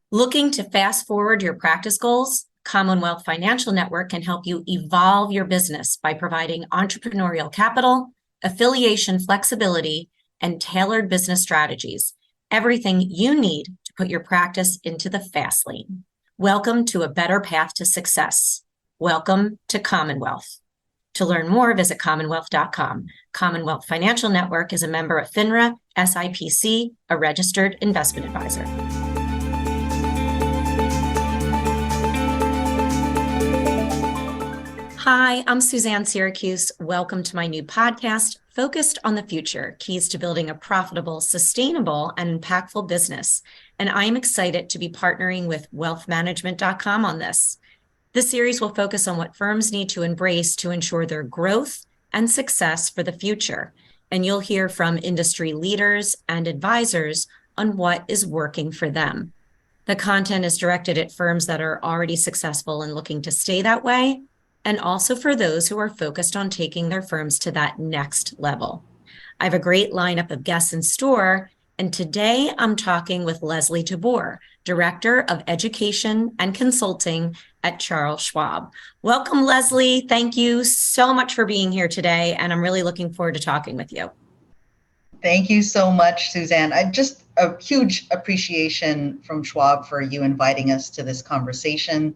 Looking to fast forward your practice goals? Commonwealth Financial Network can help you evolve your business by providing entrepreneurial capital, affiliation flexibility, and tailored business strategies. Everything you need to put your practice into the fast lane. Welcome to a better path to success. Welcome to Commonwealth. To learn more, visit commonwealth.com. Commonwealth Financial Network is a member of FINRA, SIPC, a registered investment advisor. Hi, I'm Suzanne Siracuse. Welcome to my new podcast, focused on the future, keys to building a profitable, sustainable, and impactful business. And I'm excited to be partnering with wealthmanagement.com on this. This series will focus on what firms need to embrace to ensure their growth and success for the future. And you'll hear from industry leaders and advisors on what is working for them. The content is directed at firms that are already successful and looking to stay that way, and also for those who are focused on taking their firms to that next level. I have a great lineup of guests in store, and today I'm talking with Leslie Tabor, Director of Education and Consulting at Charles Schwab. Welcome, Leslie. Thank you so much for being here today, and I'm really looking forward to talking with you. Thank you so much, Suzanne. Just a huge appreciation from Schwab for you inviting us to this conversation.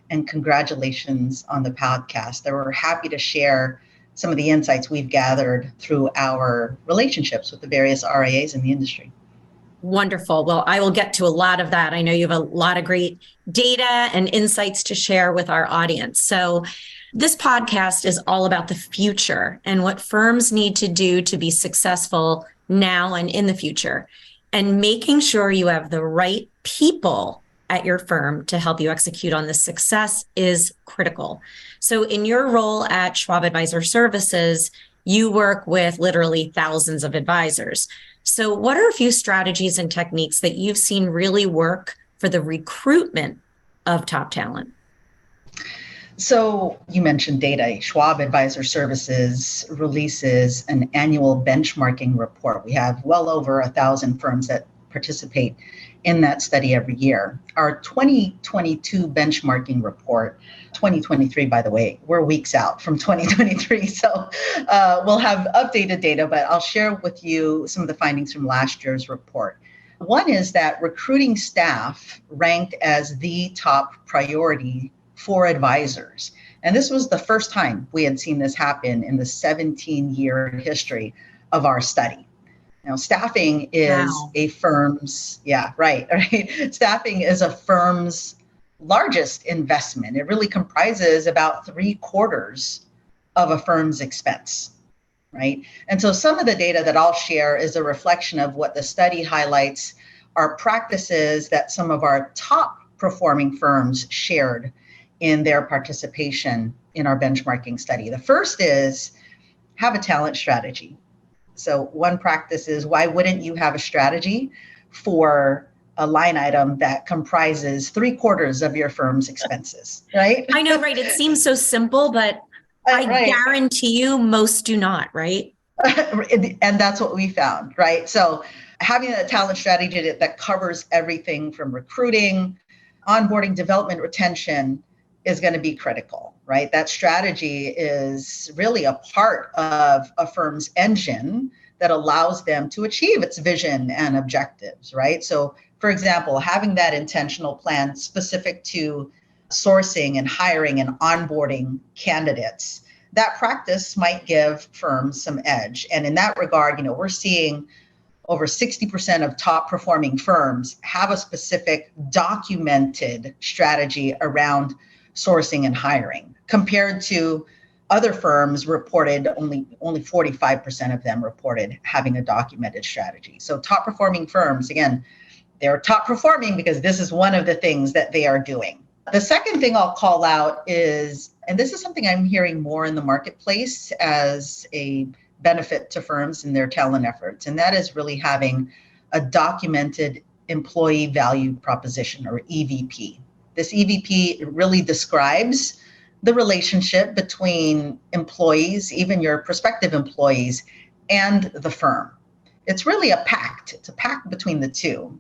And congratulations on the podcast. We're happy to share some of the insights we've gathered through our relationships with the various RIAs in the industry. Wonderful. Well, I will get to a lot of that. I know you have a lot of great data and insights to share with our audience. So this podcast is all about the future and what firms need to do to be successful now and in the future, and making sure you have the right people at your firm to help you execute on this success is critical. So in your role at Schwab Advisor Services, you work with literally thousands of advisors. So what are a few strategies and techniques that you've seen really work for the recruitment of top talent? So you mentioned data. Schwab Advisor Services releases an annual benchmarking report. We have well over 1,000 firms that participate in that study every year. Our 2022 benchmarking report, 2023, by the way, we're weeks out from 2023. So we'll have updated data, but I'll share with you some of the findings from last year's report. One is that recruiting staff ranked as the top priority for advisors. And this was the first time we had seen this happen in the 17-year history of our study. Now, staffing is a firm's, right. Staffing is a firm's largest investment. It really comprises about 3/4 of a firm's expense, right? And so some of the data that I'll share is a reflection of what the study highlights are practices that some of our top performing firms shared in their participation in our benchmarking study. The first is have a talent strategy. So one practice is, why wouldn't you have a strategy for a line item that comprises 3/4 of your firm's expenses, right? I know, right? It seems so simple, but I guarantee you most do not, right? And that's what we found, right? So having a talent strategy that covers everything from recruiting, onboarding, development, retention is going to be critical, right? That strategy is really a part of a firm's engine that allows them to achieve its vision and objectives, right? So, for example, having that intentional plan specific to sourcing and hiring and onboarding candidates, that practice might give firms some edge. And in that regard, we're seeing over 60% of top performing firms have a specific documented strategy around sourcing and hiring, compared to other firms reported only 45% of them reported having a documented strategy. So top performing firms, again, they're top performing because this is one of the things that they are doing. The second thing I'll call out is, and this is something I'm hearing more in the marketplace as a benefit to firms in their talent efforts, and that is really having a documented employee value proposition, or EVP. This EVP really describes the relationship between employees, even your prospective employees, and the firm. It's really a pact. It's a pact between the two.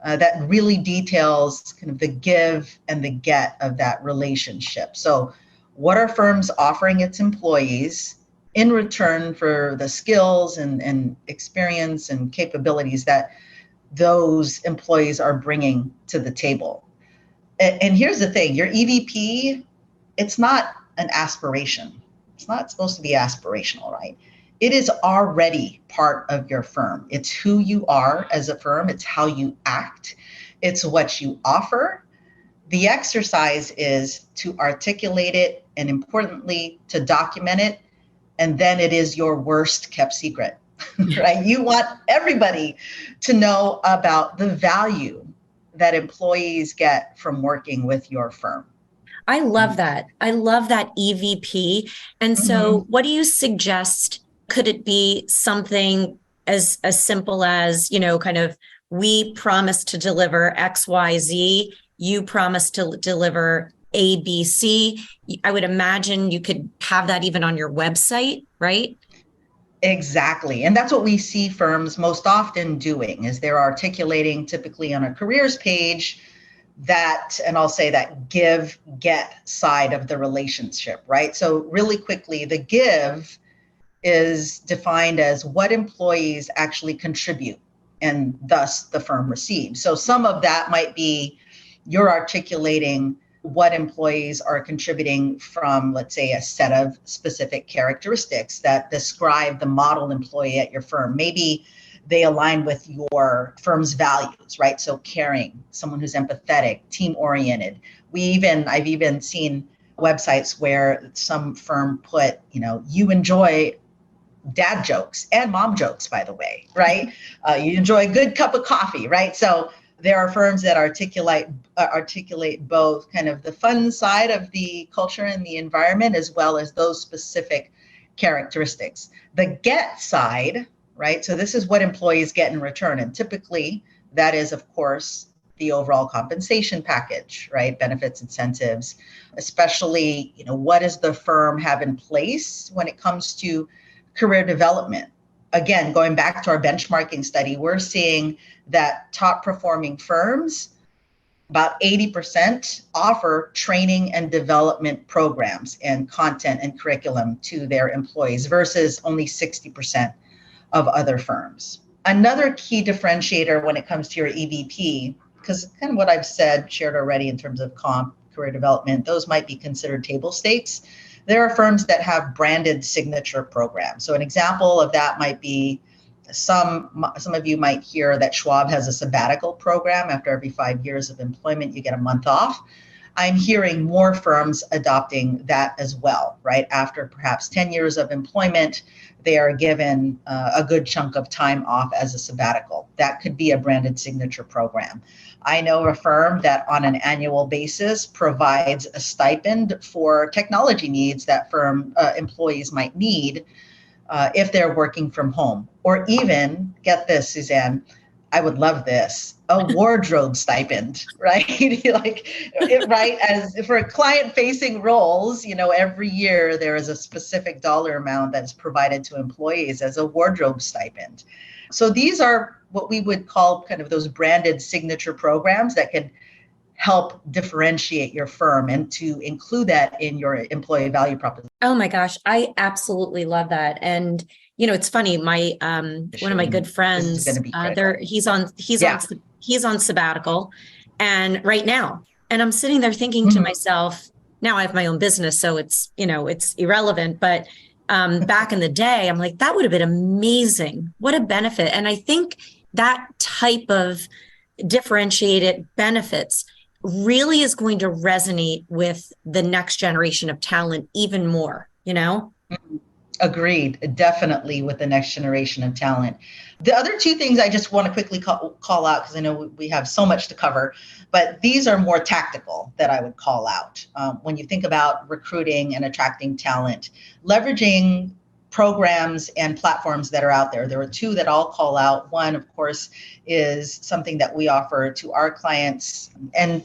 that really details kind of the give and the get of that relationship. So what are firms offering its employees in return for the skills and experience and capabilities that those employees are bringing to the table? And here's the thing, your EVP, it's not an aspiration. It's not supposed to be aspirational, right? It is already part of your firm. It's who you are as a firm. It's how you act. It's what you offer. The exercise is to articulate it and, importantly, to document it. And then it is your worst kept secret, right? You want everybody to know about the value that employees get from working with your firm. I love that. I love that EVP. And so what do you suggest? Could it be something as simple as, kind of, we promise to deliver XYZ, you promise to deliver ABC? I would imagine you could have that even on your website, right? Exactly. And that's what we see firms most often doing, is they're articulating typically on a careers page that, and I'll say that give get side of the relationship, right? So really quickly, the give is defined as what employees actually contribute and thus the firm receives. So some of that might be you're articulating what employees are contributing from, let's say, a set of specific characteristics that describe the model employee at your firm. Maybe they align with your firm's values, right? So caring, someone who's empathetic, team-oriented. I've even seen websites where some firm put, you enjoy dad jokes and mom jokes, by the way, right? You enjoy a good cup of coffee, right? So there are firms that articulate both kind of the fun side of the culture and the environment, as well as those specific characteristics. The get side, right? So this is what employees get in return. And typically that is, of course, the overall compensation package, right? Benefits, incentives, especially, what does the firm have in place when it comes to career development? Again, going back to our benchmarking study, we're seeing that top performing firms, about 80%, offer training and development programs and content and curriculum to their employees versus only 60% of other firms. Another key differentiator when it comes to your EVP, because kind of what I've shared already in terms of comp, career development, those might be considered table stakes. There are firms that have branded signature programs. So an example of that might be some of you might hear that Schwab has a sabbatical program. After every 5 years of employment, you get a month off. I'm hearing more firms adopting that as well, right? After perhaps 10 years of employment, they are given a good chunk of time off as a sabbatical. That could be a branded signature program. I know a firm that on an annual basis provides a stipend for technology needs that firm employees might need if they're working from home. Or even, get this, Suzanne, I would love this, a wardrobe stipend, right? Right? As for client-facing roles, every year there is a specific dollar amount that's provided to employees as a wardrobe stipend. So these are what we would call kind of those branded signature programs that can help differentiate your firm, and to include that in your employee value proposition. Oh my gosh, I absolutely love that. And it's funny, my one of my good friends, he's on sabbatical, and right now, and I'm sitting there thinking to myself, now I have my own business, so it's irrelevant, but back in the day, I'm like, that would have been amazing. What a benefit. And I think that type of differentiated benefits really is going to resonate with the next generation of talent even more, Agreed, definitely, with the next generation of talent. The other two things I just want to quickly call out, because I know we have so much to cover, but these are more tactical that I would call out. When you think about recruiting and attracting talent, leveraging programs and platforms that are out there. There are two that I'll call out. One, of course, is something that we offer to our clients and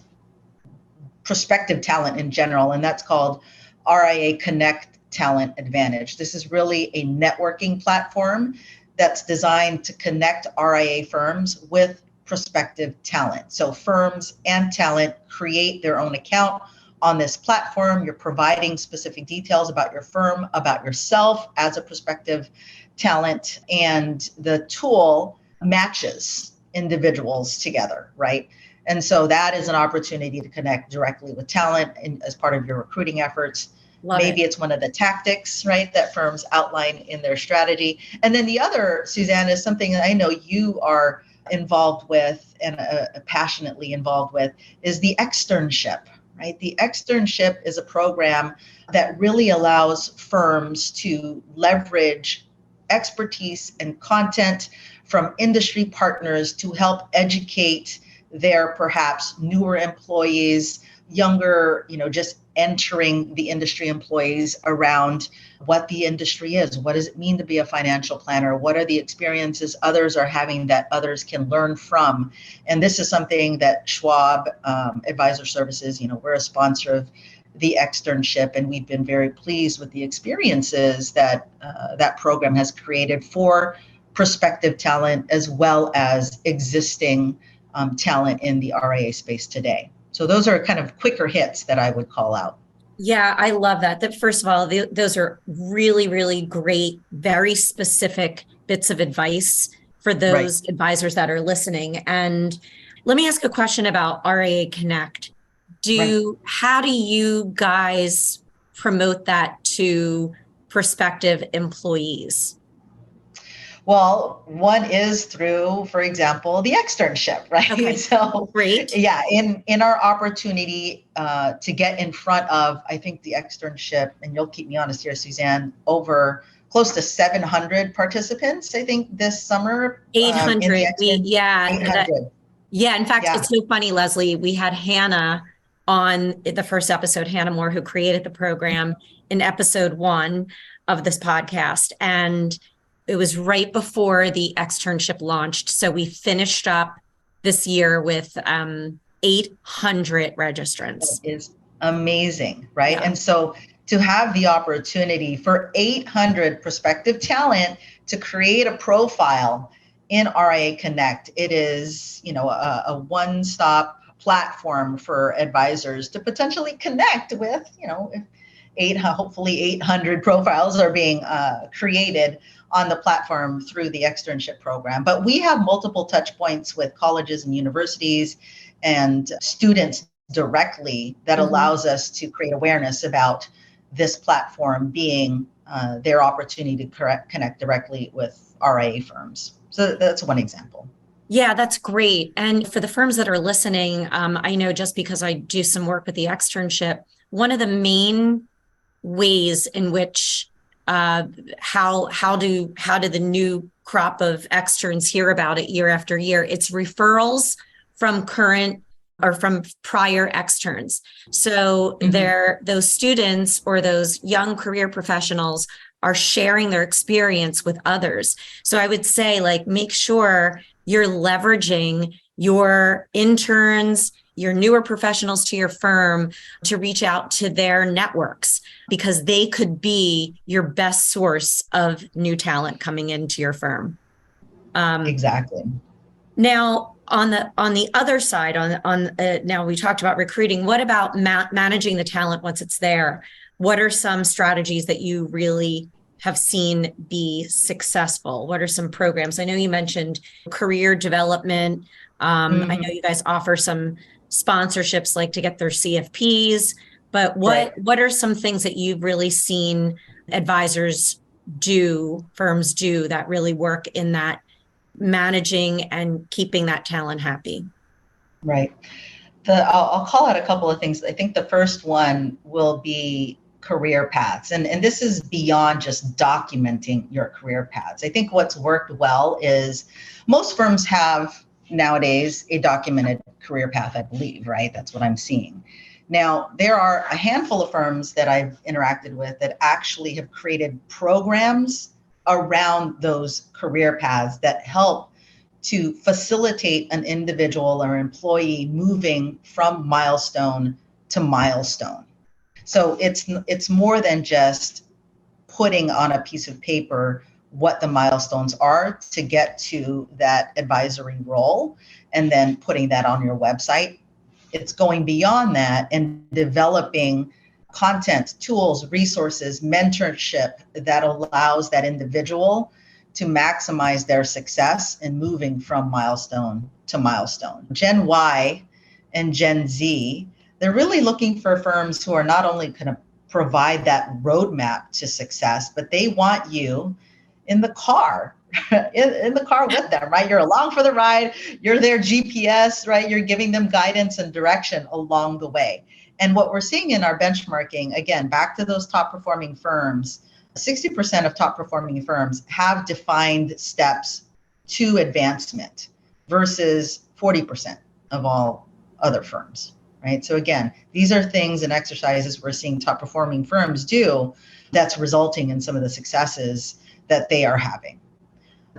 prospective talent in general, and that's called RIAConnect Talent Advantage. This is really a networking platform that's designed to connect RIA firms with prospective talent. So firms and talent create their own account on this platform. You're providing specific details about your firm, about yourself as a prospective talent, and the tool matches individuals together, right? And so that is an opportunity to connect directly with talent as part of your recruiting efforts. Love Maybe it. it's one of the tactics, right, that firms outline in their strategy. And then the other, Suzanne, is something that I know you are involved with and passionately involved with, is the externship, right? The externship is a program that really allows firms to leverage expertise and content from industry partners to help educate their perhaps newer employees, younger, just entering the industry employees around what the industry is. What does it mean to be a financial planner? What are the experiences others are having that others can learn from? And this is something that Schwab Advisor Services, we're a sponsor of the externship, and we've been very pleased with the experiences that that program has created for prospective talent as well as existing talent in the RIA space today. So those are kind of quicker hits that I would call out. Yeah, I love that. That first of all, those are really, really great, very specific bits of advice for those advisors that are listening. And let me ask a question about RIAConnect. How do you guys promote that to prospective employees? Well, one is through, for example, the externship, right? Okay, So, great. yeah, in our opportunity to get in front of, I think the externship, and you'll keep me honest here, Suzanne, over close to 700 participants, I think, this summer. 800. In the 800. Yeah, in fact, Yeah. it's so funny, Leslie. We had Hannah on the first episode, Hannah Moore, who created the program, in episode 1 of this podcast. And it was right before the externship launched. So we finished up this year with 800 registrants. That is amazing, right? Yeah. And so to have the opportunity for 800 prospective talent to create a profile in RIAConnect, it is, a one-stop platform for advisors to potentially connect with, hopefully 800 profiles are being created on the platform through the externship program. But we have multiple touch points with colleges and universities and students directly that allows us to create awareness about this platform being their opportunity to connect directly with RIA firms. So that's one example. Yeah, that's great. And for the firms that are listening, I know just because I do some work with the externship, one of the main ways in which how do the new crop of externs hear about it year after year? It's referrals from current or from prior externs. So those students or those young career professionals are sharing their experience with others. So I would say, make sure you're leveraging your interns, your newer professionals to your firm to reach out to their networks, because they could be your best source of new talent coming into your firm. Exactly. Now, on the other side, now we talked about recruiting. What about managing the talent once it's there? What are some strategies that you really have seen be successful? What are some programs? I know you mentioned career development. I know you guys offer some sponsorships, like to get their CFPs, but what are some things that you've really seen advisors firms do that really work in that managing and keeping that talent happy? Right. I'll call out a couple of things. I think the first one will be career paths. And this is beyond just documenting your career paths. I think what's worked well is most firms have nowadays a documented career path, I believe, right? That's what I'm seeing. Now, there are a handful of firms that I've interacted with that actually have created programs around those career paths that help to facilitate an individual or employee moving from milestone to milestone. So it's more than just putting on a piece of paper what the milestones are to get to that advisory role. and then putting that on your website. It's going beyond that and developing content, tools, resources, mentorship that allows that individual to maximize their success in moving from milestone to milestone. Gen Y and Gen Z, they're really looking for firms who are not only going to provide that roadmap to success, but they want you in the car, in the car with them, right? You're along for the ride. You're their GPS, right? You're giving them guidance and direction along the way. And what we're seeing in our benchmarking, again, back to those top performing firms, 60% of top performing firms have defined steps to advancement versus 40% of all other firms, right? So again, these are things and exercises we're seeing top performing firms do that's resulting in some of the successes that they are having.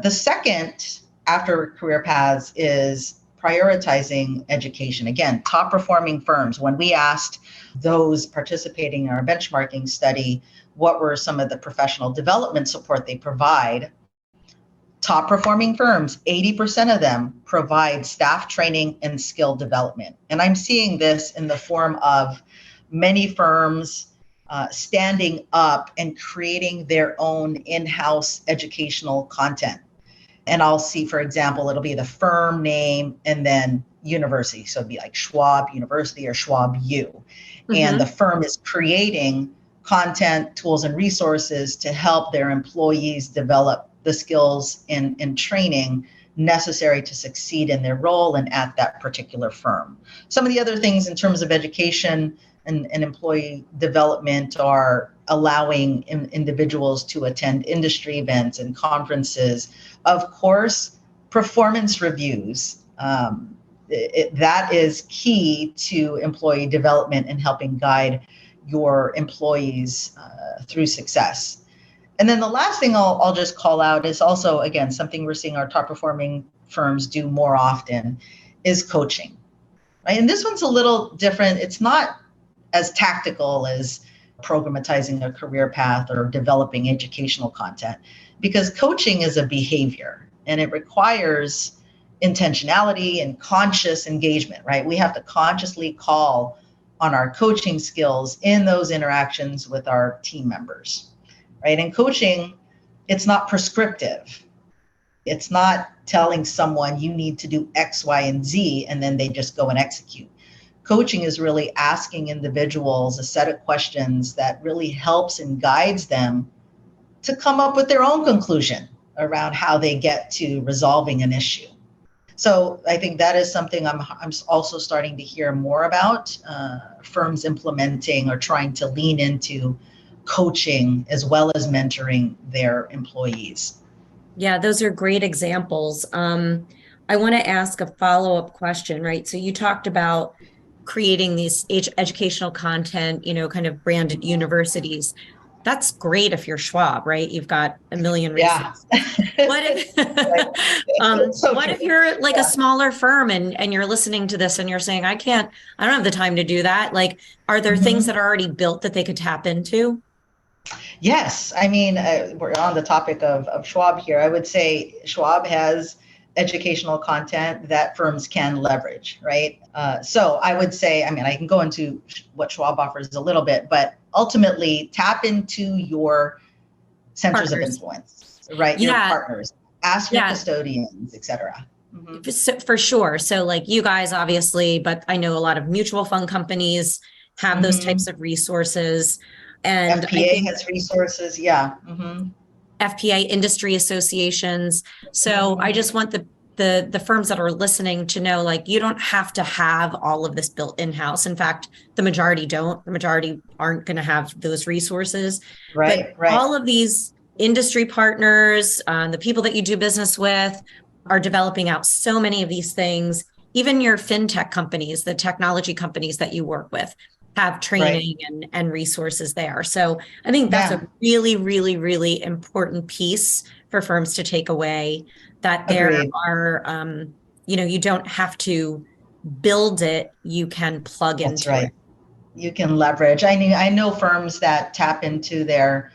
The second after career paths is prioritizing education. Again, top performing firms, when we asked those participating in our benchmarking study, what were some of the professional development support they provide, top performing firms, 80% of them provide staff training and skill development. And I'm seeing this in the form of many firms standing up and creating their own in-house educational content. And I'll see, for example, it'll be the firm name and then university. So it'd be like Schwab University or Schwab U. Mm-hmm. And the firm is creating content, tools, and resources to help their employees develop the skills and training necessary to succeed in their role and at that particular firm. Some of the other things in terms of education and employee development are allowing individuals to attend industry events and conferences. Of course, performance reviews. That is key to employee development and helping guide your employees through success. And then the last thing I'll just call out is also, again, something we're seeing our top performing firms do more often is coaching, right? And this one's a little different. It's not as tactical as programmatizing a career path or developing educational content, because coaching is a behavior and it requires intentionality and conscious engagement, right? We have to consciously call on our coaching skills in those interactions with our team members, right? And coaching, it's not prescriptive. It's not telling someone you need to do X, Y, and Z, and then they just go and execute. Coaching is really asking individuals a set of questions that really helps and guides them to come up with their own conclusion around how they get to resolving an issue. So I think that is something I'm also starting to hear more about, firms implementing or trying to lean into coaching as well as mentoring their employees. Yeah, those are great examples. I want to ask a follow-up question, right? So you talked about creating these educational content, kind of branded universities. That's great if you're Schwab, right? You've got a million resources. Yeah. What if you're like a smaller firm and you're listening to this and you're saying, I don't have the time to do that. Like, are there things that are already built that they could tap into? Yes. I mean, we're on the topic of Schwab here. I would say Schwab has educational content that firms can leverage, right? So I would say, I can go into what Schwab offers a little bit, but ultimately tap into your centers of influence, right? Your partners, ask your custodians, et cetera. Mm-hmm. For sure. So like you guys, obviously, but I know a lot of mutual fund companies have those types of resources. And FPA has resources. Yeah. Mm-hmm. FPA industry associations. So I just want the firms that are listening to know, like, you don't have to have all of this built in-house. In fact, the majority don't. The majority aren't going to have those resources. Right. All of these industry partners, the people that you do business with, are developing out so many of these things. Even your fintech companies, the technology companies that you work with, have training and resources there. So I think that's a really, really, really important piece for firms to take away, that there are, you don't have to build it, you can plug into it. You can leverage. I know firms that tap into their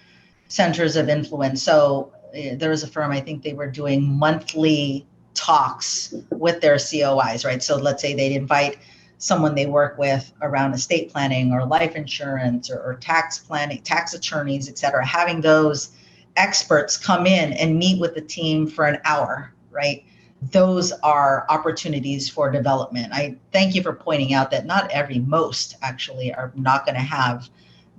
centers of influence. So there was a firm, I think they were doing monthly talks with their COIs, right? So let's say they'd invite someone they work with around estate planning or life insurance or tax planning, tax attorneys, et cetera, having those experts come in and meet with the team for an hour, right? Those are opportunities for development. I thank you for pointing out that most actually are not going to have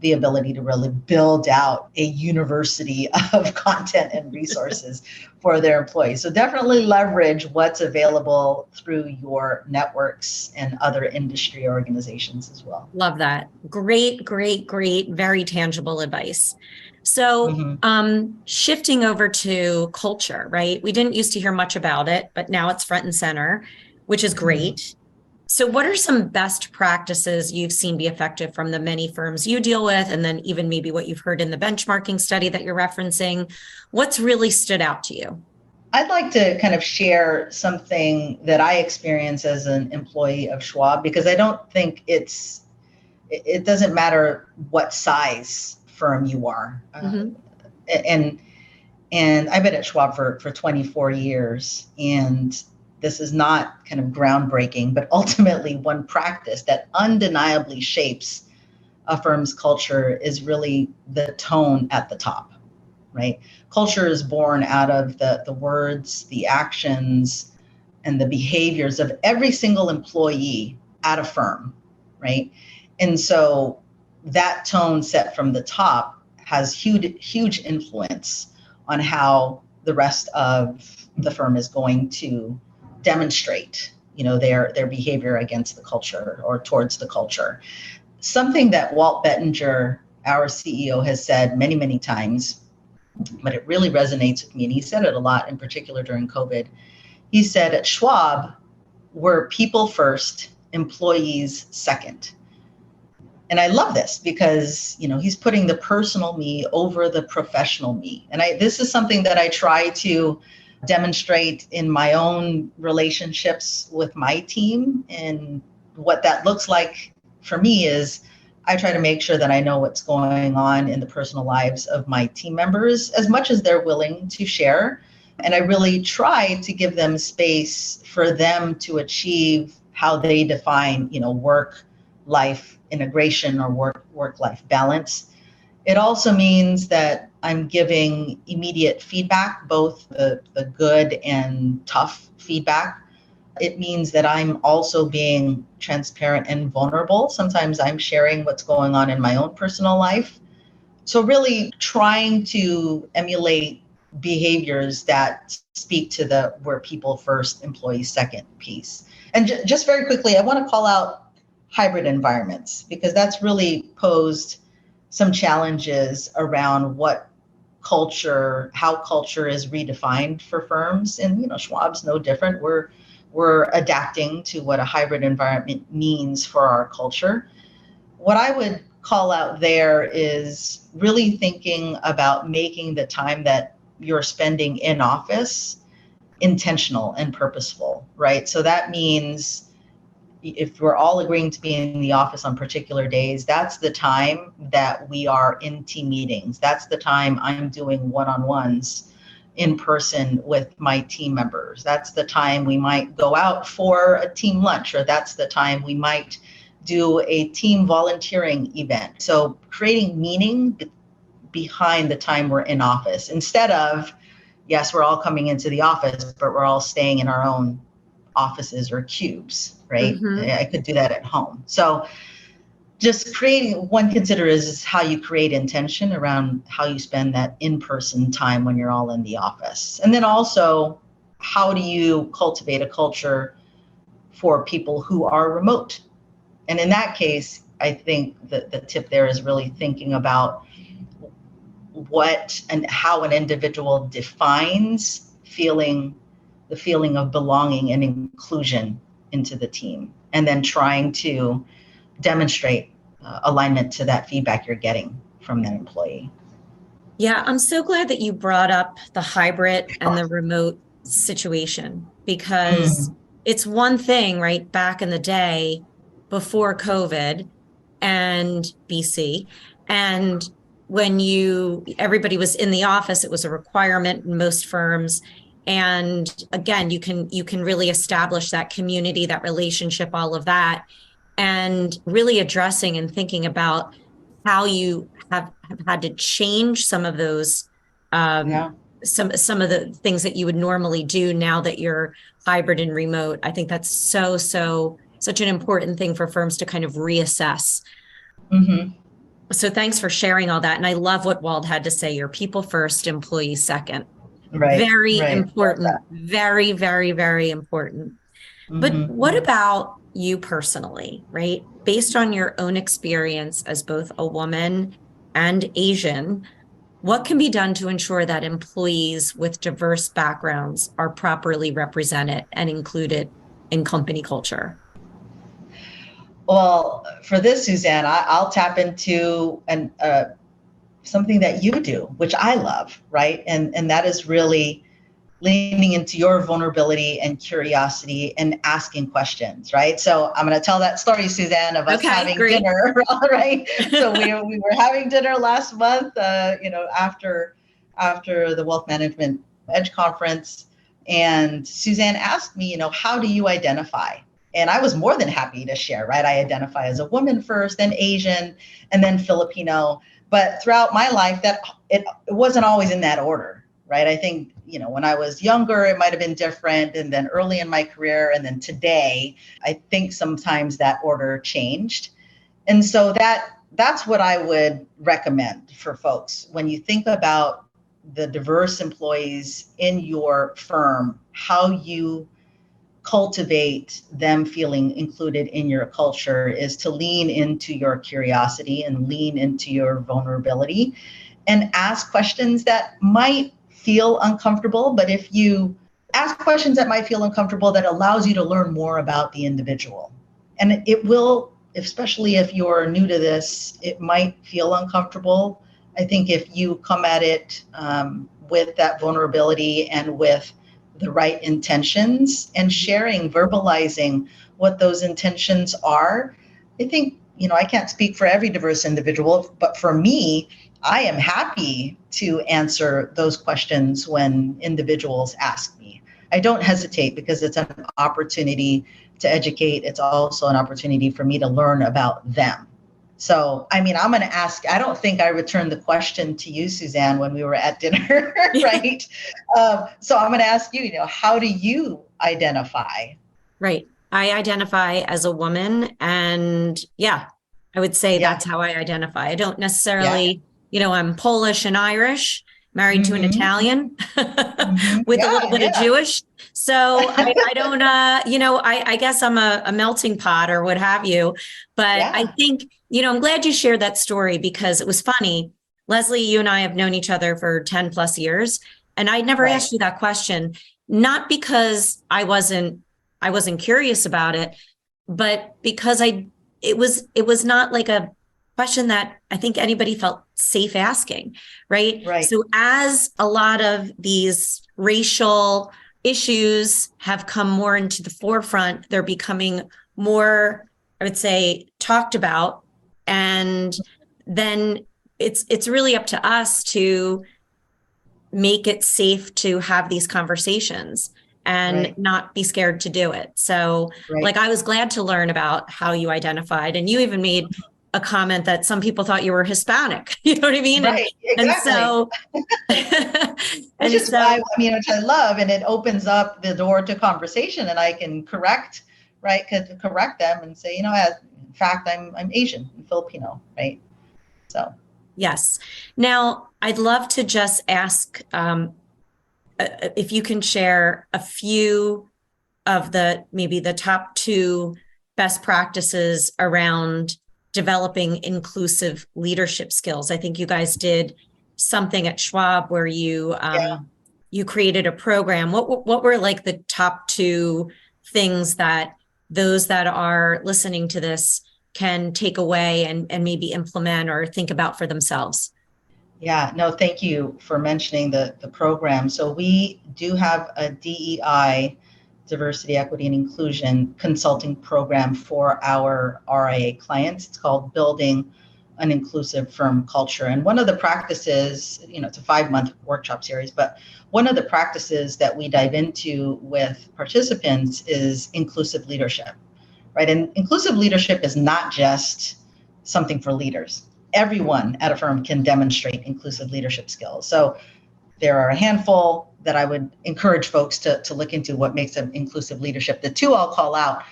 the ability to really build out a university of content and resources for their employees. So definitely leverage what's available through your networks and other industry organizations as well. Love that. Great, great, great, very tangible advice. So shifting over to culture, right? We didn't used to hear much about it, but now it's front and center, which is great. So what are some best practices you've seen be effective from the many firms you deal with, and then even maybe what you've heard in the benchmarking study that you're referencing? What's really stood out to you? I'd like to kind of share something that I experience as an employee of Schwab, because I don't think it doesn't matter what size firm you are. And I've been at Schwab for 24 years, and this is not kind of groundbreaking, but ultimately one practice that undeniably shapes a firm's culture is really the tone at the top, right? Culture is born out of the words, the actions, and the behaviors of every single employee at a firm, right? And so that tone set from the top has huge influence on how the rest of the firm is going to demonstrate, their behavior against the culture or towards the culture. Something that Walt Bettinger, our CEO, has said many, many times, but it really resonates with me, and he said it a lot, in particular during COVID. He said, at Schwab, we're people first, employees second. And I love this because, he's putting the personal me over the professional me. And this is something that I try to demonstrate in my own relationships with my team. And what that looks like for me is I try to make sure that I know what's going on in the personal lives of my team members as much as they're willing to share. And I really try to give them space for them to achieve how they define, work-life integration or work-life balance. It also means that I'm giving immediate feedback, both the good and tough feedback. It means that I'm also being transparent and vulnerable. Sometimes I'm sharing what's going on in my own personal life. So really trying to emulate behaviors that speak to the we're people first, employees second piece. And just very quickly, I want to call out hybrid environments, because that's really posed some challenges around how culture is redefined for firms. And, Schwab's no different. We're adapting to what a hybrid environment means for our culture. What I would call out there is really thinking about making the time that you're spending in office intentional and purposeful, right? So that means if we're all agreeing to be in the office on particular days, that's the time that we are in team meetings. That's the time I'm doing one-on-ones in person with my team members. That's the time we might go out for a team lunch, or that's the time we might do a team volunteering event. So creating meaning behind the time we're in office, instead of, yes, we're all coming into the office, but we're all staying in our own offices or cubes, right? I could do that at home. So just one consider is how you create intention around how you spend that in-person time when you're all in the office. And then also, how do you cultivate a culture for people who are remote? And in that case, I think that the tip there is really thinking about what and how an individual defines the feeling of belonging and inclusion into the team, and then trying to demonstrate alignment to that feedback you're getting from that employee. Yeah, I'm so glad that you brought up the hybrid and the remote situation, because it's one thing, right, back in the day before COVID and BC, and when everybody was in the office, it was a requirement in most firms. And again, you can really establish that community, that relationship, all of that, and really addressing and thinking about how you have had to change some of those Yeah. some of the things that you would normally do now that you're hybrid and remote. I think that's such an important thing for firms to kind of reassess. Mm-hmm. So thanks for sharing all that. And I love what Wald had to say, your people first, employees second. Right. Very Right. important, very, very, very important. But what Mm-hmm. about you personally, right? Based on your own experience as both a woman and Asian, what can be done to ensure that employees with diverse backgrounds are properly represented and included in company culture? Well, for this, Suzanne, I'll tap into something that you do, which I love, right? And that is really leaning into your vulnerability and curiosity and asking questions, right? So I'm going to tell that story, Suzanne, of us Okay, having great. dinner, right? So we were having dinner last month, after the Wealth Management Edge conference, and Suzanne asked me, how do you identify? And I was more than happy to share, right? I identify as a woman first, then Asian, and then Filipino. But throughout my life, that it wasn't always in that order, right? I think, when I was younger, it might have been different. And then early in my career, and then today, I think sometimes that order changed. And so that's what I would recommend for folks. When you think about the diverse employees in your firm, how you cultivate them feeling included in your culture is to lean into your curiosity and lean into your vulnerability and ask questions that might feel uncomfortable. But if you ask questions that might feel uncomfortable, that allows you to learn more about the individual. And it will, especially if you're new to this, it might feel uncomfortable. I think if you come at it with that vulnerability and with the right intentions and sharing, verbalizing what those intentions are, I think, I can't speak for every diverse individual, but for me, I am happy to answer those questions when individuals ask me. I don't hesitate because it's an opportunity to educate. It's also an opportunity for me to learn about them. So, I'm going to ask, I don't think I returned the question to you, Suzanne, when we were at dinner, right? So I'm going to ask you, how do you identify? Right. I identify as a woman, and yeah, I would say Yeah, that's how I identify. I don't yeah. necessarily, I'm Polish and Irish, married to an Mm-hmm. Italian Mm-hmm. with a little Yeah, bit of yeah, Jewish. So I don't, I guess I'm a melting pot or what have you. But I yeah. think, I'm glad you shared that story because it was funny. Leslie, you and I have known each other for 10 plus years, and I never Right, asked you that question, not because I wasn't curious about it, but because it was not like a question that I think anybody felt safe asking, right? right, So as a lot of these racial issues have come more into the forefront, they're becoming more, I would say, talked about. And then it's really up to us to make it safe to have these conversations and right, not be scared to do it. So, right, like, I was glad to learn about how you identified, and you even made a comment that some people thought you were Hispanic. You know what I mean? And right. and Exactly. so Which and is why, so which I love, and it opens up the door to conversation, and I can correct, right? Could correct them and say, in fact, I'm Asian and Filipino, right? So, yes. Now, I'd love to just ask if you can share a few of maybe the top two best practices around developing inclusive leadership skills. I think you guys did something at Schwab where you yeah. you created a program. What were like the top two things that those that are listening to this can take away and maybe implement or think about for themselves? Yeah, no, thank you for mentioning the program. So we do have a DEI, diversity, equity, and inclusion consulting program for our RIA clients. It's called Building an inclusive firm culture. And one of the practices, it's a 5-month workshop series, but one of the practices that we dive into with participants is inclusive leadership, right? And inclusive leadership is not just something for leaders. Everyone at a firm can demonstrate inclusive leadership skills. So there are a handful that I would encourage folks to look into what makes an inclusive leadership. The two I'll call out.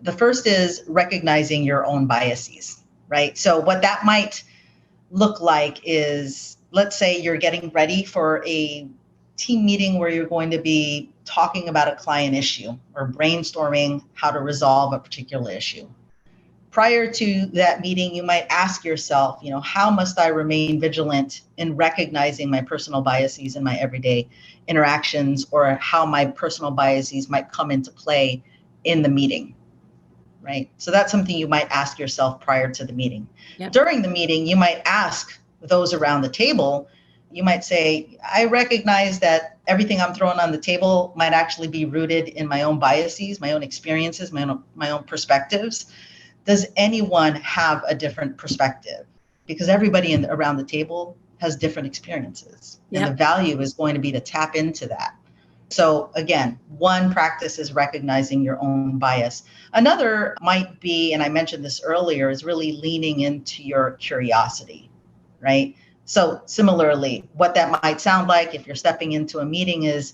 The first is recognizing your own biases, right? So what that might look like is, let's say you're getting ready for a team meeting where you're going to be talking about a client issue or brainstorming how to resolve a particular issue. Prior to that meeting, you might ask yourself, how must I remain vigilant in recognizing my personal biases in my everyday interactions, or how my personal biases might come into play in the meeting, right? So that's something you might ask yourself prior to the meeting. Yep. During the meeting, you might ask those around the table, you might say, I recognize that everything I'm throwing on the table might actually be rooted in my own biases, my own experiences, my own perspectives. Does anyone have a different perspective? Because everybody around the table has different experiences. Yep. And the value is going to be to tap into that. So again, one practice is recognizing your own bias. Another might be, and I mentioned this earlier, is really leaning into your curiosity, right? So similarly, what that might sound like if you're stepping into a meeting is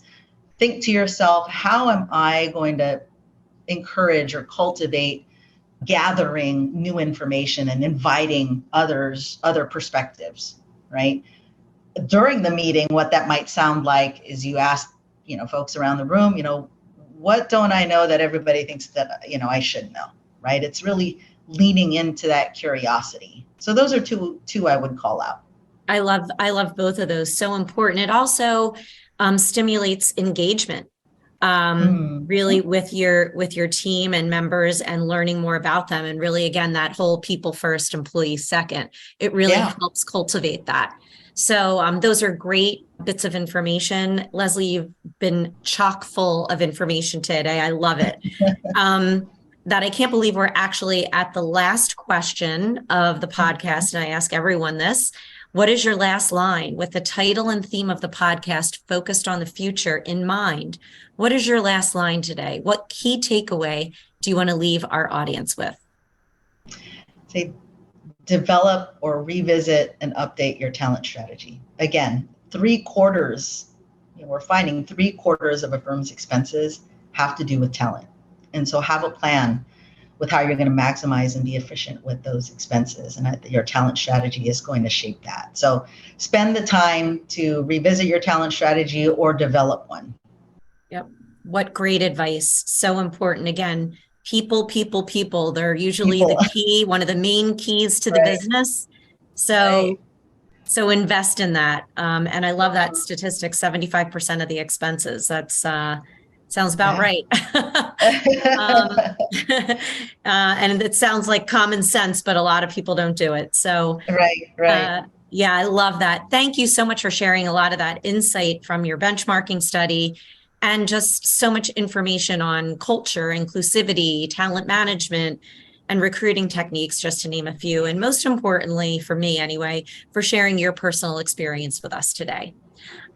think to yourself, how am I going to encourage or cultivate gathering new information and inviting other perspectives, right? During the meeting, what that might sound like is you ask, folks around the room, what don't I know that everybody thinks that, I should know, right? It's really leaning into that curiosity. So those are two I would call out. I love both of those. So important. It also stimulates engagement. Really with your team and members, and learning more about them, and really, again, that whole people first, employees second. It really helps cultivate that. So those are great bits of information. Leslie, you've been chock full of information today. I love it. That I can't believe we're actually at the last question of the podcast, and I ask everyone this. What is your last line? With the title and theme of the podcast focused on the future in mind, what is your last line today? What key takeaway do you want to leave our audience with? Say, develop or revisit and update your talent strategy. Again, 3/4, we're finding 3/4 of a firm's expenses have to do with talent. And so have a plan with how you're going to maximize and be efficient with those expenses. And your talent strategy is going to shape that. So spend the time to revisit your talent strategy or develop one. Yep. What great advice. So important. Again, people. They're usually the key, one of the main keys to the business. So invest in that. And I love that statistic, 75% of the expenses. That's sounds about right. And it sounds like common sense, but a lot of people don't do it. So right. Yeah, I love that. Thank you so much for sharing a lot of that insight from your benchmarking study, and just so much information on culture, inclusivity, talent management, and recruiting techniques, just to name a few. And most importantly, for me anyway, for sharing your personal experience with us today.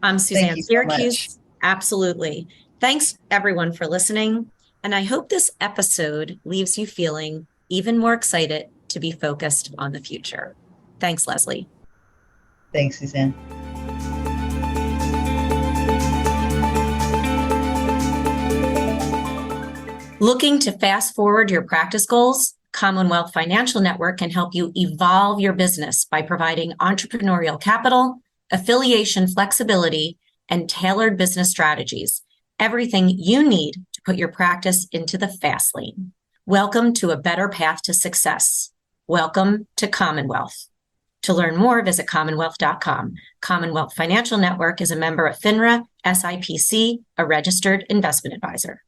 I'm Suzanne Siracuse. Absolutely. Thanks everyone for listening. And I hope this episode leaves you feeling even more excited to be focused on the future. Thanks, Leslie. Thanks, Suzanne. Looking to fast forward your practice goals? Commonwealth Financial Network can help you evolve your business by providing entrepreneurial capital, affiliation flexibility, and tailored business strategies. Everything you need to put your practice into the fast lane. Welcome to a better path to success. Welcome to Commonwealth. To learn more, visit commonwealth.com. Commonwealth Financial Network is a member of FINRA, SIPC, a registered investment advisor.